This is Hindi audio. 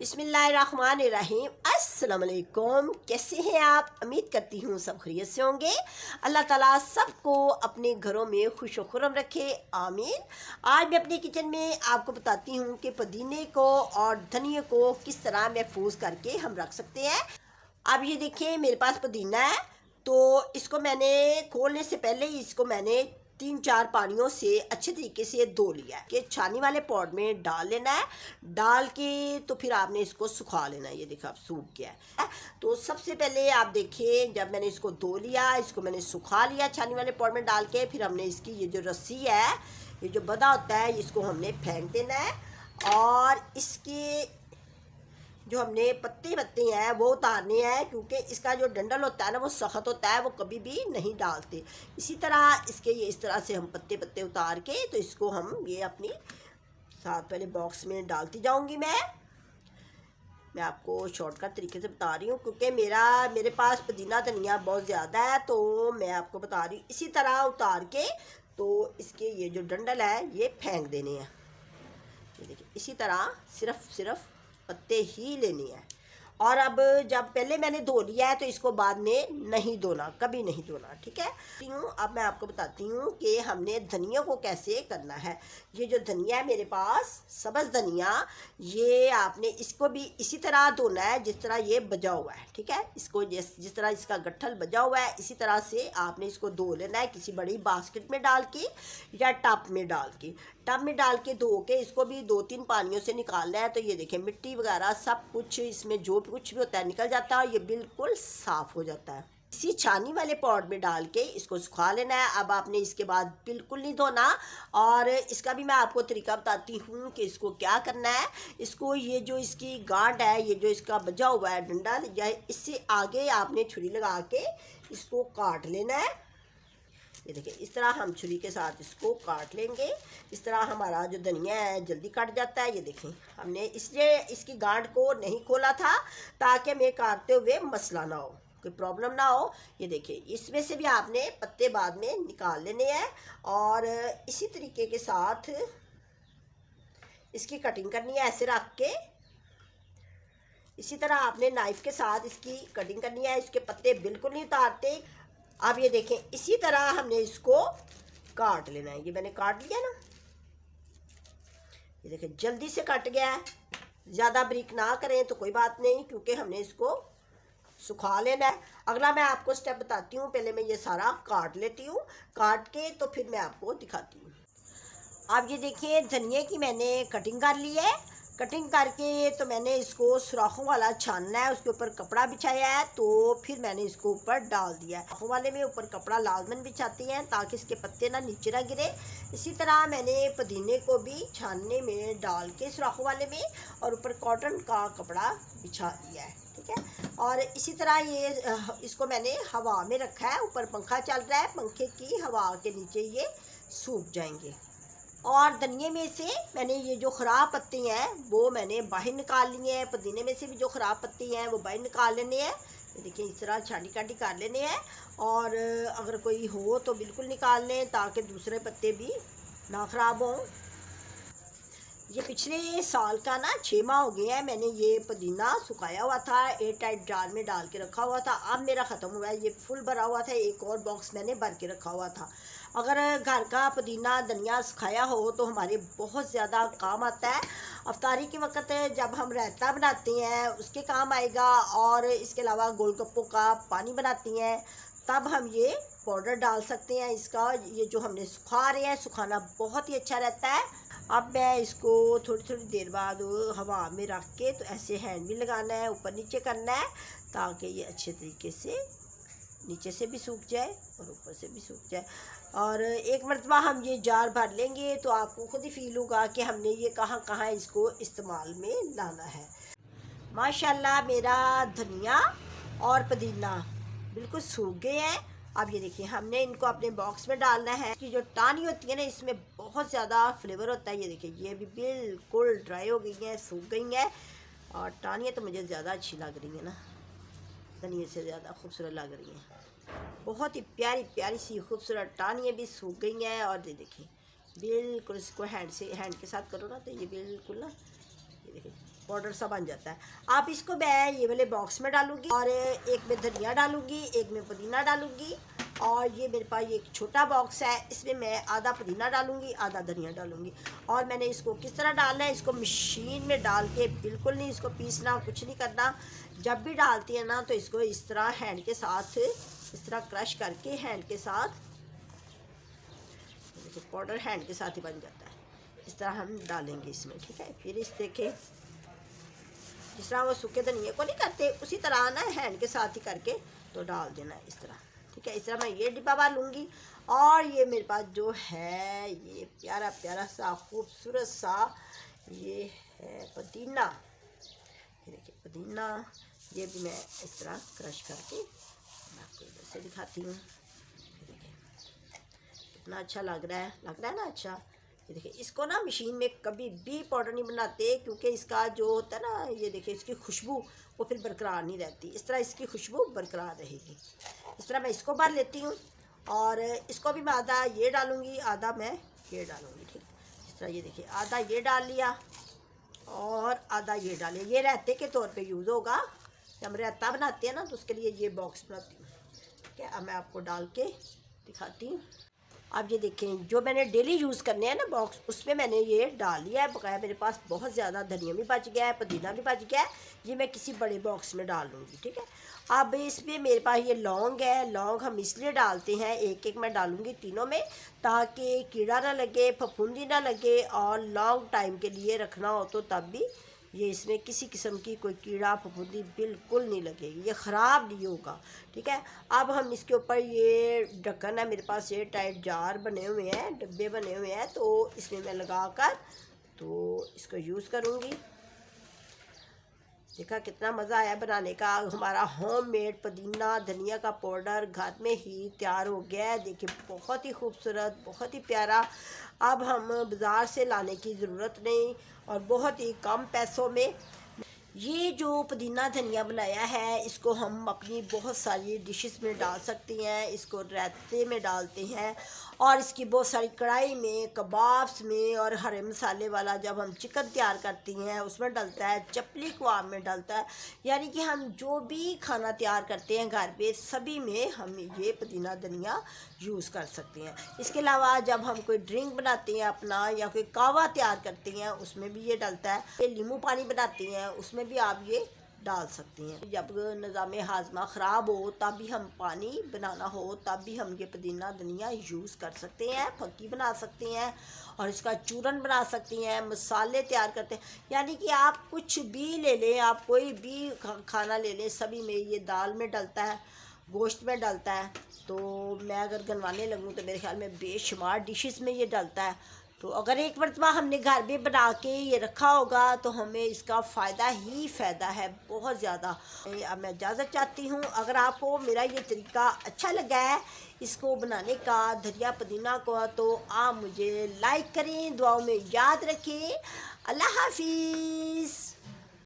बिस्मिल्लाहिर्रहमानिर्रहीम। अस्सलाम वालेकुम। कैसे हैं आप? उम्मीद करती हूँ सब खैरियत से होंगे। अल्लाह ताला सबको अपने घरों में खुश व खुर्रम रखे, आमीन। आज मैं अपने किचन में आपको बताती हूँ कि पुदीने को और धनिया को किस तरह महफूज करके हम रख सकते हैं। अब ये देखिए मेरे पास पुदीना है, तो इसको मैंने खोलने से पहले ही इसको मैंने 3-4 पानियों से अच्छे तरीके से धो लिया है कि छानी वाले पॉट में डाल लेना है। डाल के तो फिर आपने इसको सुखा लेना है। ये देखो अब सूख गया है। तो सबसे पहले आप देखिए, जब मैंने इसको धो लिया, इसको मैंने सुखा लिया छानी वाले पॉट में डाल के, फिर हमने इसकी ये जो रस्सी है, ये जो बदा होता है, इसको हमने फेंक देना है और इसके जो हमने पत्ते हैं वो उतारने हैं, क्योंकि इसका जो डंडल होता है ना वो सख्त होता है, वो कभी भी नहीं डालते। इसी तरह इसके ये इस तरह से हम पत्ते उतार के, तो इसको हम ये अपनी साथ पहले बॉक्स में डालती जाऊंगी। मैं आपको शॉर्टकट तरीके से बता रही हूँ, क्योंकि मेरे पास पुदीना धनिया बहुत ज़्यादा है, तो मैं आपको बता रही हूँ। इसी तरह उतार के तो इसके ये जो डंडल है ये फेंक देने हैं। ये देखिए इसी तरह सिर्फ पत्ते ही लेने हैं। और अब जब पहले मैंने धो लिया है तो इसको बाद में नहीं धोना, कभी नहीं धोना, ठीक है। अब मैं आपको बताती हूँ कि हमने धनिया को कैसे करना है। ये जो धनिया है मेरे पास, सब्ज़ धनिया, ये आपने इसको भी इसी तरह धोना है जिस तरह ये बजा हुआ है, ठीक है। इसको जिस तरह इसका गट्ठल बजा हुआ है, इसी तरह से आपने इसको धो लेना है, किसी बड़ी बास्केट में डाल के या टब में डाल के। टब में डाल के धो के इसको भी 2-3 पानियों से निकालना है। तो ये देखिए मिट्टी वगैरह सब कुछ इसमें जो कुछ भी होता है निकल जाता है और ये बिल्कुल साफ़ हो जाता है। इसी छानी वाले पॉट में डाल के इसको सुखा लेना है। अब आपने इसके बाद बिल्कुल नहीं धोना, और इसका भी मैं आपको तरीका बताती हूँ कि इसको क्या करना है। इसको ये जो इसकी गांठ है, ये जो इसका बजा हुआ है डंडा, या इससे आगे आपने छुरी लगा के इसको काट लेना है। ये देखिए इस तरह हम छुरी के साथ इसको काट लेंगे। इस तरह हमारा जो धनिया है जल्दी कट जाता है। ये देखें हमने इसलिए इसकी गांठ को नहीं खोला था, ताकि हमें काटते हुए मसला ना हो, कोई प्रॉब्लम ना हो। ये देखिए इसमें से भी आपने पत्ते बाद में निकाल लेने हैं, और इसी तरीके के साथ इसकी कटिंग करनी है, ऐसे रख के। इसी तरह आपने नाइफ के साथ इसकी कटिंग करनी है। इसके पत्ते बिल्कुल नहीं उतारते। अब ये देखें इसी तरह हमने इसको काट लेना है। ये मैंने काट लिया ना, ये देखें जल्दी से कट गया है। ज़्यादा बारीक ना करें तो कोई बात नहीं, क्योंकि हमने इसको सुखा लेना है। अगला मैं आपको स्टेप बताती हूँ। पहले मैं ये सारा काट लेती हूँ, काट के तो फिर मैं आपको दिखाती हूँ। अब ये देखिए धनिया की मैंने कटिंग कर ली है। कटिंग करके तो मैंने इसको सुराखों वाला छानना है, उसके ऊपर कपड़ा बिछाया है, तो फिर मैंने इसको ऊपर डाल दिया है। सुराखों वाले में ऊपर कपड़ा लाजमन बिछाती हैं ताकि इसके पत्ते ना नीचे ना गिरे। इसी तरह मैंने पुदीने को भी छानने में डाल के सुराखों वाले में, और ऊपर कॉटन का कपड़ा बिछा दिया है, ठीक है। और इसी तरह ये इसको मैंने हवा में रखा है, ऊपर पंखा चल रहा है, पंखे की हवा के नीचे ये सूख जाएंगे। और धनिये में से मैंने ये जो ख़राब पत्ती हैं वो मैंने बाहर निकाल लिए हैं। पुदीने में से भी जो ख़राब पत्ती हैं वो बाहर निकाल लेने हैं। ये देखिए इस तरह छाटी काटी कर लेने हैं, और अगर कोई हो तो बिल्कुल निकाल लें ताकि दूसरे पत्ते भी ना ख़राब हों। ये पिछले साल का ना 6 माह हो गए हैं, मैंने ये पुदीना सुखाया हुआ था, एयर टाइट जार में डाल के रखा हुआ था। अब मेरा ख़त्म हुआ है, ये फुल भरा हुआ था, एक और बॉक्स मैंने भर के रखा हुआ था। अगर घर का पुदीना धनिया सुखाया हो तो हमारे बहुत ज़्यादा काम आता है। अफ्तारी के वक्त जब हम रायता बनाते हैं उसके काम आएगा, और इसके अलावा गोलगप्पों का पानी बनाती हैं तब हम ये पाउडर डाल सकते हैं इसका। ये जो हमने सुखा रहे हैं, सुखाना बहुत ही अच्छा रहता है। अब मैं इसको थोड़ी देर बाद हवा में रख के, तो ऐसे हैंड भी लगाना है, ऊपर नीचे करना है, ताकि ये अच्छे तरीके से नीचे से भी सूख जाए और ऊपर से भी सूख जाए। और एक मरतबा हम ये जार भर लेंगे तो आपको खुद ही फील होगा कि हमने ये कहाँ कहाँ इसको इस्तेमाल में लाना है। माशाल्लाह मेरा धनिया और पुदीना बिल्कुल सूख गए हैं। अब ये देखिए हमने इनको अपने बॉक्स में डालना है। इसकी जो टानी होती है ना, इसमें बहुत ज़्यादा फ्लेवर होता है। ये देखिए ये भी बिल्कुल ड्राई हो गई हैं, सूख गई हैं, और टानियाँ तो मुझे ज़्यादा अच्छी लग रही हैं ना, धनिया से ज़्यादा खूबसूरत लग रही हैं। बहुत ही प्यारी प्यारी सी खूबसूरत टानियाँ भी सूख गई हैं। और ये देखिए बिल्कुल इसको हैंड के साथ करो ना, तो ये बिल्कुल ना, ये देखिए पाउडर सा बन जाता है। अब इसको मैं ये वाले बॉक्स में डालूंगी और एक में धनिया डालूंगी, एक में पुदीना डालूंगी। और ये मेरे पास ये एक छोटा बॉक्स है, इसमें मैं आधा पुदीना डालूंगी, आधा धनिया डालूंगी। और मैंने इसको किस तरह डालना है, इसको मशीन में डाल के बिल्कुल नहीं इसको पीसना, कुछ नहीं करना। जब भी डालती है ना तो इसको इस तरह हैंड के साथ इस तरह क्रश करके हैंड के साथ, पाउडर हैंड के साथ ही बन जाता है। इस तरह हम डालेंगे इसमें, ठीक है। फिर इस देखें जिस तरह वो सूखे धनिए को नहीं करते उसी तरह ना हैंड के साथ ही करके तो डाल देना है इस तरह, ठीक है। इस तरह मैं ये डिब्बा बार लूँगी। और ये मेरे पास जो है ये प्यारा प्यारा सा खूबसूरत सा ये है पुदीना। ये देखिए पुदीना, ये भी मैं इस तरह क्रश करके मैं आपको इधर से दिखाती हूँ। देखिए कितना अच्छा लग रहा है ना अच्छा। ये देखिए इसको ना मशीन में कभी भी पाउडर नहीं बनाते, क्योंकि इसका जो होता है ना, ये देखिए इसकी खुशबू वो फिर बरकरार नहीं रहती। इस तरह इसकी खुशबू बरकरार रहेगी। इस तरह मैं इसको भर लेती हूँ और इसको भी मैं आधा ये डालूँगी, आधा मैं ये डालूँगी, ठीक है। इस तरह ये देखिए आधा ये डाल लिया और आधा ये डाल लिया। ये रायते के तौर पे यूज़ होगा, जब हम रायता बनाते हैं ना तो उसके लिए ये बॉक्स बनाती हूँ, ठीक है। अब मैं आपको डाल के दिखाती हूँ। अब ये देखें जो मैंने डेली यूज़ करने हैं ना बॉक्स, उसमें मैंने ये डाल लिया है बकाया। मेरे पास बहुत ज़्यादा धनिया भी बच गया है, पुदीना भी बच गया है। ये मैं किसी बड़े बॉक्स में डाल लूँगी, ठीक है। अब इसमें मेरे पास ये लौंग है, लौंग हम इसलिए डालते हैं एक एक मैं डालूँगी तीनों में, ताकि कीड़ा ना लगे, फफूंदी ना लगे। और लॉन्ग टाइम के लिए रखना हो तो तब भी ये इसमें किसी किस्म की कोई कीड़ा फफूंदी बिल्कुल नहीं लगेगी, ये ख़राब नहीं होगा, ठीक है। अब हम इसके ऊपर ये ढक्कन है मेरे पास, ये टाइट जार बने हुए हैं, डब्बे बने हुए हैं, तो इसमें मैं लगा कर तो इसको यूज़ करूँगी। देखा कितना मज़ा आया बनाने का। हमारा होममेड पुदीना धनिया का पाउडर घर में ही तैयार हो गया है। देखिए बहुत ही खूबसूरत, बहुत ही प्यारा। अब हम बाज़ार से लाने की ज़रूरत नहीं और बहुत ही कम पैसों में ये जो पुदीना धनिया बनाया है, इसको हम अपनी बहुत सारी डिशेस में डाल सकते हैं। इसको रायते में डालते हैं और इसकी बहुत सारी कढ़ाई में, कबाब्स में, और हरे मसाले वाला जब हम चिकन तैयार करती हैं उसमें डलता है, चपली कबाब में डलता है। यानी कि हम जो भी खाना तैयार करते हैं घर पे सभी में हम ये पुदीना धनिया यूज़ कर सकते हैं। इसके अलावा जब हम कोई ड्रिंक बनाते हैं अपना, या कोई कावा तैयार करते हैं उसमें भी ये डलता है। ये नींबू पानी बनाते हैं उसमें भी आप ये डाल सकती हैं। जब निज़ाम हाजमा ख़राब हो तब भी हम पानी बनाना हो तब भी हम ये पुदीना धनिया यूज़ कर सकते हैं, फक्की बना सकते हैं और इसका चूरन बना सकती हैं, मसाले तैयार करते हैं। यानी कि आप कुछ भी ले लें, आप कोई भी खाना ले लें, सभी में ये दाल में डलता है, गोश्त में डलता है। तो मैं अगर गनवाने लगूँ तो मेरे ख्याल में बेशुमार डिशेस में ये डलता है। तो अगर एक मरतबा हमने घर में बना के ये रखा होगा तो हमें इसका फ़ायदा ही फ़ायदा है बहुत ज़्यादा। अब मैं इजाज़त चाहती हूँ। अगर आपको मेरा ये तरीका अच्छा लगा है इसको बनाने का, धनिया पुदीना को, तो आप मुझे लाइक करें, दुआओं में याद रखें। अल्लाह हाफिज़।